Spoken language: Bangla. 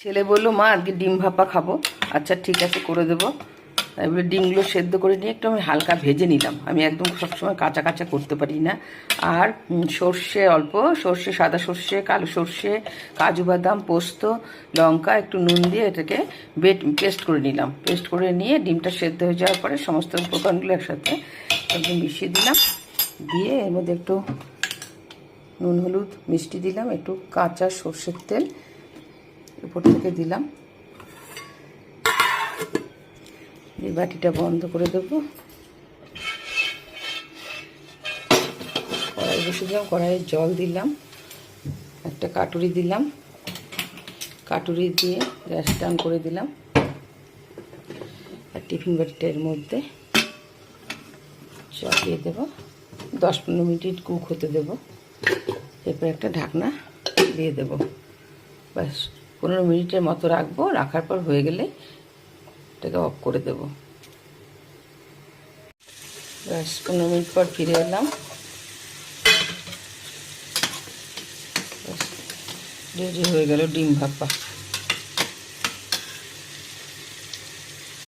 ছেলে বললো মা আজকে ডিম ভাপা খাবো। আচ্ছা ঠিক আছে করে দেবো। তাই বলে ডিমগুলো সেদ্ধ করে নিয়ে একটু আমি হালকা ভেজে নিলাম। আমি একদম সবসময় কাঁচা কাঁচা করতে পারি না। আর সর্ষে অল্প, সর্ষে সাদা সর্ষে, কালো সর্ষে, কাজু বাদাম, পোস্ত, লঙ্কা, একটু নুন দিয়ে এটাকে পেস্ট করে নিলাম। পেস্ট করে নিয়ে ডিমটা সেদ্ধ হয়ে যাওয়ার পরে সমস্ত উপকরণগুলো একসাথে একদম মিশিয়ে দিলাম। দিয়ে এর মধ্যে একটু নুন হলুদ মিষ্টি দিলাম, একটু কাঁচা সর্ষের তেল উপর থেকে দিলাম। এই বাটিটা বন্ধ করে দেবো। কড়াই বসে দিলাম, কড়াইয়ে জল দিলাম, একটা কাটুরি দিলাম, কাটুরি দিয়ে গ্যাসটা অন করে দিলাম। আর টিফিন বাটিটা এর মধ্যে চাপিয়ে দেবো। 10-15 মিনিট কুক হতে দেবো। এরপর একটা ঢাকনা দিয়ে দেবো। ব্যাস 15 মিনিটের মতো রাখবো। রাখার পর হয়ে গেলে এটাকে অফ করে দেবো। ব্যাস 15 মিনিট পর ফিরে এলাম। রেডি হয়ে গেল ডিম ভাপা।